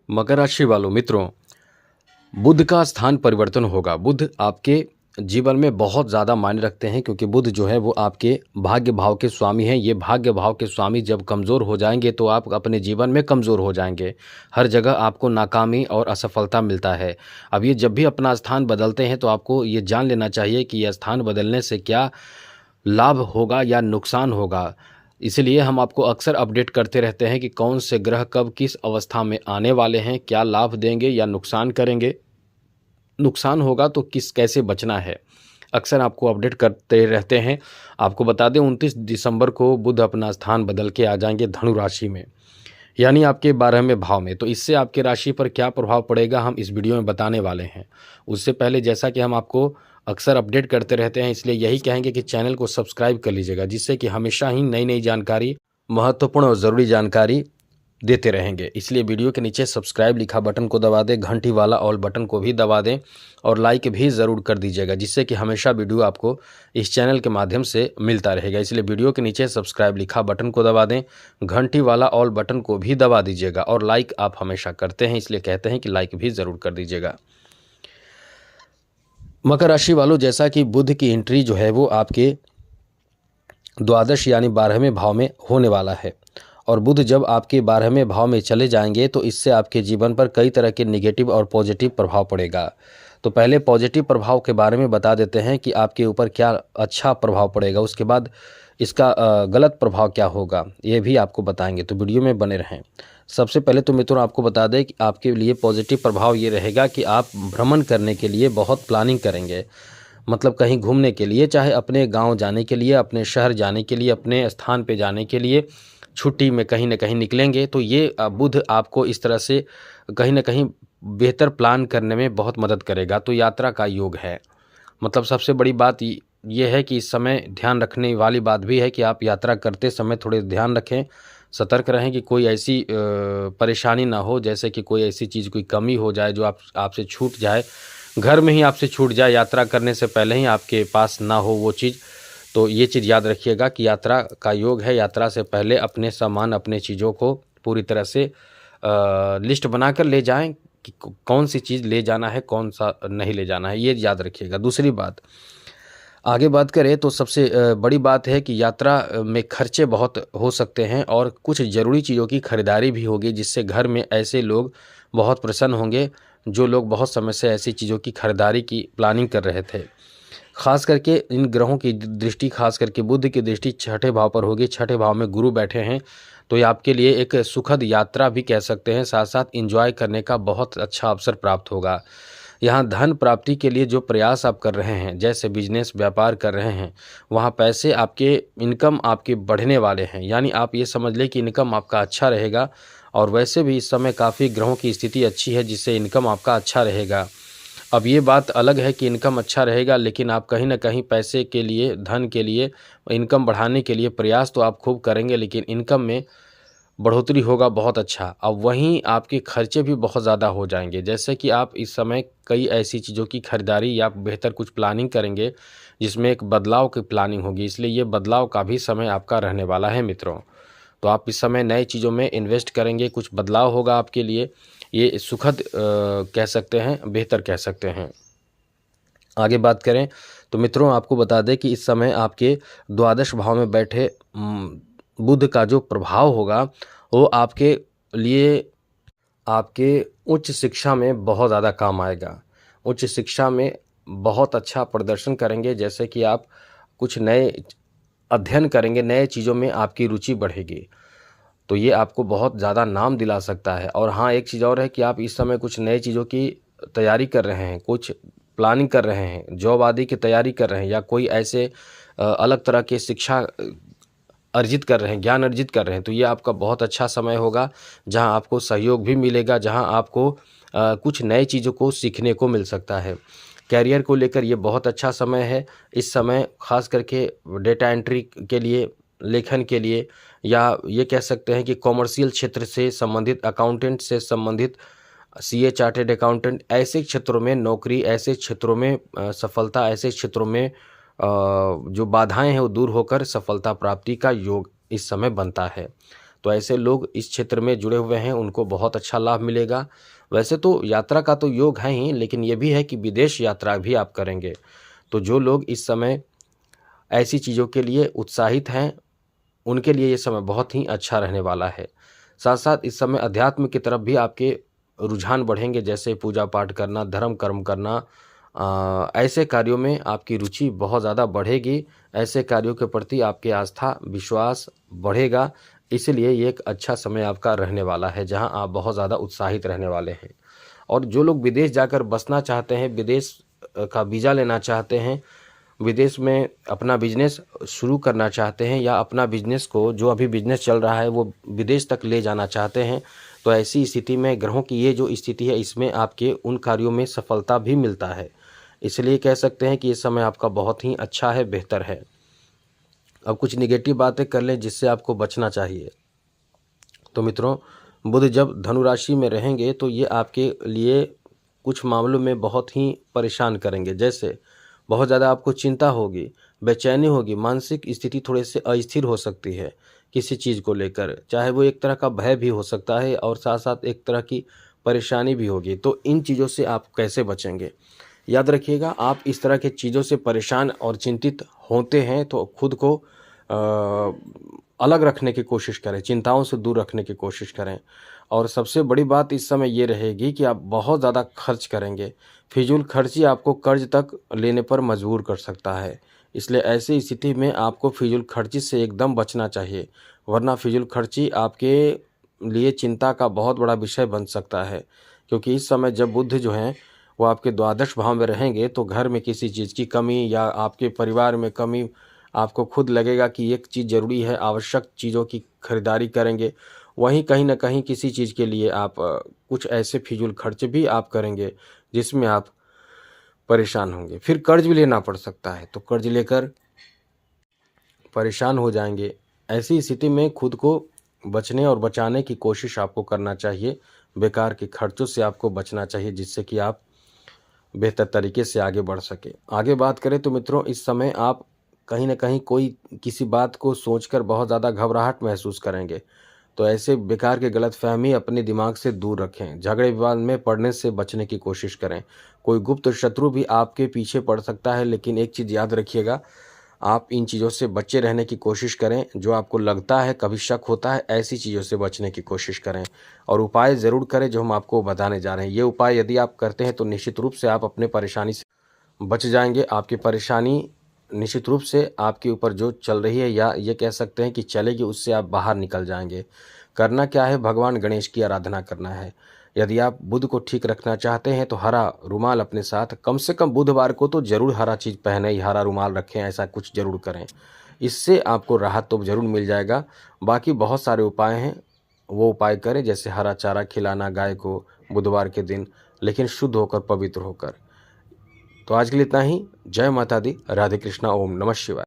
मकर राशि वालों मित्रों, बुध का स्थान परिवर्तन होगा। बुध आपके जीवन में बहुत ज़्यादा मायने रखते हैं क्योंकि बुध जो है वो आपके भाग्य भाव के स्वामी हैं। ये भाग्य भाव के स्वामी जब कमज़ोर हो जाएंगे तो आप अपने जीवन में कमज़ोर हो जाएंगे। हर जगह आपको नाकामी और असफलता मिलता है। अब ये जब भी अपना स्थान बदलते हैं तो आपको ये जान लेना चाहिए कि यह स्थान बदलने से क्या लाभ होगा या नुकसान होगा। इसलिए हम आपको अक्सर अपडेट करते रहते हैं कि कौन से ग्रह कब किस अवस्था में आने वाले हैं, क्या लाभ देंगे या नुकसान करेंगे। नुकसान होगा तो किस कैसे बचना है, अक्सर आपको अपडेट करते रहते हैं। आपको बता दें 29 दिसंबर को बुध अपना स्थान बदल के आ जाएंगे धनु राशि में, यानी आपके 12वें भाव में। तो इससे आपके राशि पर क्या प्रभाव पड़ेगा हम इस वीडियो में बताने वाले हैं। उससे पहले जैसा कि हम आपको अक्सर अपडेट करते रहते हैं, इसलिए यही कहेंगे कि चैनल को सब्सक्राइब कर लीजिएगा, जिससे कि हमेशा ही नई नई जानकारी, महत्वपूर्ण और ज़रूरी जानकारी देते रहेंगे। इसलिए वीडियो के नीचे सब्सक्राइब लिखा बटन को दबा दें, घंटी वाला ऑल बटन को भी दबा दें और लाइक भी ज़रूर कर दीजिएगा, जिससे कि हमेशा वीडियो आपको इस चैनल के माध्यम से मिलता रहेगा। इसलिए वीडियो के नीचे सब्सक्राइब लिखा बटन को दबा दें, घंटी वाला ऑल बटन को भी दबा दीजिएगा और लाइक आप हमेशा करते हैं, इसलिए कहते हैं कि लाइक भी ज़रूर कर दीजिएगा। मकर राशि वालों, जैसा कि बुध की एंट्री जो है वो आपके द्वादश यानी 12वें भाव में होने वाला है और बुध जब आपके 12वें भाव में चले जाएंगे तो इससे आपके जीवन पर कई तरह के नेगेटिव और पॉजिटिव प्रभाव पड़ेगा। तो पहले पॉजिटिव प्रभाव के बारे में बता देते हैं कि आपके ऊपर क्या अच्छा प्रभाव पड़ेगा, उसके बाद इसका गलत प्रभाव क्या होगा ये भी आपको बताएंगे, तो वीडियो में बने रहें। सबसे पहले तो मित्रों आपको बता दें कि आपके लिए पॉजिटिव प्रभाव ये रहेगा कि आप भ्रमण करने के लिए बहुत प्लानिंग करेंगे। मतलब कहीं घूमने के लिए, चाहे अपने गांव जाने के लिए, अपने शहर जाने के लिए, अपने स्थान पे जाने के लिए छुट्टी में कहीं ना कहीं निकलेंगे। तो ये बुध आपको इस तरह से कहीं ना कहीं बेहतर प्लान करने में बहुत मदद करेगा। तो यात्रा का योग है। मतलब सबसे बड़ी बात ये है कि इस समय ध्यान रखने वाली बात भी है कि आप यात्रा करते समय थोड़े ध्यान रखें, सतर्क रहें कि कोई ऐसी परेशानी ना हो, जैसे कि कोई ऐसी चीज़, कोई कमी हो जाए जो आपसे छूट जाए, घर में ही आपसे छूट जाए, यात्रा करने से पहले ही आपके पास ना हो वो चीज़। तो ये चीज़ याद रखिएगा कि यात्रा का योग है। यात्रा से पहले अपने सामान, अपने चीज़ों को पूरी तरह से लिस्ट बनाकर ले जाएं कि कौन सी चीज़ ले जाना है, कौन सा नहीं ले जाना है, ये याद रखिएगा। दूसरी बात, आगे बात करें तो सबसे बड़ी बात है कि यात्रा में खर्चे बहुत हो सकते हैं और कुछ ज़रूरी चीज़ों की खरीदारी भी होगी, जिससे घर में ऐसे लोग बहुत प्रसन्न होंगे जो लोग बहुत समय से ऐसी चीज़ों की खरीदारी की प्लानिंग कर रहे थे। खास करके इन ग्रहों की दृष्टि, खास करके बुध की दृष्टि छठे भाव पर होगी। छठे भाव में गुरु बैठे हैं, तो ये आपके लिए एक सुखद यात्रा भी कह सकते हैं, साथ साथ एंजॉय करने का बहुत अच्छा अवसर प्राप्त होगा। यहाँ धन प्राप्ति के लिए जो प्रयास आप कर रहे हैं, जैसे बिजनेस व्यापार कर रहे हैं, वहाँ पैसे आपके, इनकम आपके बढ़ने वाले हैं। यानी आप ये समझ लें कि इनकम आपका अच्छा रहेगा। और वैसे भी इस समय काफ़ी ग्रहों की स्थिति अच्छी है, जिससे इनकम आपका अच्छा रहेगा। अब ये बात अलग है कि इनकम अच्छा रहेगा, लेकिन आप कहीं ना कहीं पैसे के लिए, धन के लिए, इनकम बढ़ाने के लिए प्रयास तो आप खूब करेंगे, लेकिन इनकम में बढ़ोतरी होगा बहुत अच्छा। अब वहीं आपके खर्चे भी बहुत ज़्यादा हो जाएंगे, जैसे कि आप इस समय कई ऐसी चीज़ों की खरीदारी या बेहतर कुछ प्लानिंग करेंगे जिसमें एक बदलाव की प्लानिंग होगी। इसलिए ये बदलाव का भी समय आपका रहने वाला है मित्रों। तो आप इस समय नए चीज़ों में इन्वेस्ट करेंगे, कुछ बदलाव होगा आपके लिए। ये सुखद कह सकते हैं, बेहतर कह सकते हैं। आगे बात करें तो मित्रों आपको बता दें कि इस समय आपके द्वादश भाव में बैठे बुध का जो प्रभाव होगा वो आपके लिए, आपके उच्च शिक्षा में बहुत ज़्यादा काम आएगा। उच्च शिक्षा में बहुत अच्छा प्रदर्शन करेंगे, जैसे कि आप कुछ नए अध्ययन करेंगे, नए चीज़ों में आपकी रुचि बढ़ेगी, तो ये आपको बहुत ज़्यादा नाम दिला सकता है। और हाँ, एक चीज़ और है कि आप इस समय कुछ नए चीज़ों की तैयारी कर रहे हैं, कुछ प्लानिंग कर रहे हैं, जॉब आदि की तैयारी कर रहे हैं, या कोई ऐसे अलग तरह के शिक्षा अर्जित कर रहे हैं, ज्ञान अर्जित कर रहे हैं, तो ये आपका बहुत अच्छा समय होगा, जहां आपको सहयोग भी मिलेगा, जहां आपको कुछ नए चीज़ों को सीखने को मिल सकता है। कैरियर को लेकर ये बहुत अच्छा समय है। इस समय खास करके डेटा एंट्री के लिए, लेखन के लिए, या ये कह सकते हैं कि कॉमर्शियल क्षेत्र से संबंधित, अकाउंटेंट से संबंधित, सीए, चार्टेड अकाउंटेंट, ऐसे क्षेत्रों में नौकरी, ऐसे क्षेत्रों में सफलता, ऐसे क्षेत्रों में जो बाधाएं हैं वो दूर होकर सफलता प्राप्ति का योग इस समय बनता है। तो ऐसे लोग इस क्षेत्र में जुड़े हुए हैं, उनको बहुत अच्छा लाभ मिलेगा। वैसे तो यात्रा का तो योग है ही, लेकिन ये भी है कि विदेश यात्रा भी आप करेंगे। तो जो लोग इस समय ऐसी चीज़ों के लिए उत्साहित हैं, उनके लिए ये समय बहुत ही अच्छा रहने वाला है। साथ साथ इस समय अध्यात्म की तरफ भी आपके रुझान बढ़ेंगे, जैसे पूजा पाठ करना, धर्म कर्म करना, ऐसे कार्यों में आपकी रुचि बहुत ज़्यादा बढ़ेगी। ऐसे कार्यों के प्रति आपकी आस्था विश्वास बढ़ेगा। इसलिए ये एक अच्छा समय आपका रहने वाला है, जहां आप बहुत ज़्यादा उत्साहित रहने वाले हैं। और जो लोग विदेश जाकर बसना चाहते हैं, विदेश का वीज़ा लेना चाहते हैं, विदेश में अपना बिजनेस शुरू करना चाहते हैं, या अपना बिजनेस को, जो अभी बिजनेस चल रहा है, वो विदेश तक ले जाना चाहते हैं, तो ऐसी स्थिति में ग्रहों की ये जो स्थिति है, इसमें आपके उन कार्यों में सफलता भी मिलता है। इसलिए कह सकते हैं कि ये समय आपका बहुत ही अच्छा है, बेहतर है। अब कुछ निगेटिव बातें कर लें जिससे आपको बचना चाहिए। तो मित्रों, बुध जब धनु राशि में रहेंगे तो ये आपके लिए कुछ मामलों में बहुत ही परेशान करेंगे। जैसे बहुत ज़्यादा आपको चिंता होगी, बेचैनी होगी, मानसिक स्थिति थोड़े से अस्थिर हो सकती है किसी चीज़ को लेकर, चाहे वो एक तरह का भय भी हो सकता है और साथ साथ एक तरह की परेशानी भी होगी। तो इन चीज़ों से आप कैसे बचेंगे? याद रखिएगा, आप इस तरह की चीज़ों से परेशान और चिंतित होते हैं तो खुद को अलग रखने की कोशिश करें, चिंताओं से दूर रखने की कोशिश करें। और सबसे बड़ी बात इस समय ये रहेगी कि आप बहुत ज़्यादा खर्च करेंगे। फिजूल खर्ची आपको कर्ज तक लेने पर मजबूर कर सकता है। इसलिए ऐसी स्थिति में आपको फिजूल खर्ची से एकदम बचना चाहिए, वरना फिजूल खर्ची आपके लिए चिंता का बहुत बड़ा विषय बन सकता है। क्योंकि इस समय जब बुध जो हैं वो आपके द्वादश भाव में रहेंगे तो घर में किसी चीज़ की कमी या आपके परिवार में कमी, आपको खुद लगेगा कि एक चीज़ ज़रूरी है, आवश्यक चीज़ों की खरीदारी करेंगे। वहीं कहीं न कहीं किसी चीज़ के लिए आप कुछ ऐसे फिजूल खर्च भी आप करेंगे जिसमें आप परेशान होंगे। फिर कर्ज भी लेना पड़ सकता है, तो कर्ज लेकर परेशान हो जाएंगे। ऐसी स्थिति में खुद को बचने और बचाने की कोशिश आपको करना चाहिए। बेकार के खर्चों से आपको बचना चाहिए, जिससे कि आप बेहतर तरीके से आगे बढ़ सके। आगे बात करें तो मित्रों, इस समय आप कहीं न कहीं कोई किसी बात को सोचकर बहुत ज़्यादा घबराहट महसूस करेंगे। तो ऐसे बेकार के गलतफ़हमी अपने दिमाग से दूर रखें। झगड़े विवाद में पड़ने से बचने की कोशिश करें। कोई गुप्त शत्रु भी आपके पीछे पड़ सकता है, लेकिन एक चीज़ याद रखिएगा, आप इन चीज़ों से बचे रहने की कोशिश करें। जो आपको लगता है, कभी शक होता है, ऐसी चीज़ों से बचने की कोशिश करें और उपाय ज़रूर करें जो हम आपको बताने जा रहे हैं। ये उपाय यदि आप करते हैं तो निश्चित रूप से आप अपने परेशानी से बच जाएंगे। आपकी परेशानी निश्चित रूप से आपके ऊपर जो चल रही है, या ये कह सकते हैं कि चलेगी, उससे आप बाहर निकल जाएंगे। करना क्या है? भगवान गणेश की आराधना करना है। यदि आप बुध को ठीक रखना चाहते हैं तो हरा रुमाल अपने साथ, कम से कम बुधवार को तो जरूर हरा चीज़ पहने, हरा रुमाल रखें, ऐसा कुछ जरूर करें। इससे आपको राहत तो जरूर मिल जाएगा। बाकी बहुत सारे उपाय हैं, वो उपाय करें, जैसे हरा चारा खिलाना गाय को बुधवार के दिन, लेकिन शुद्ध होकर, पवित्र होकर। तो आज के लिए इतना ही। जय माता दी, राधे कृष्णा, ओम नमः शिवाय।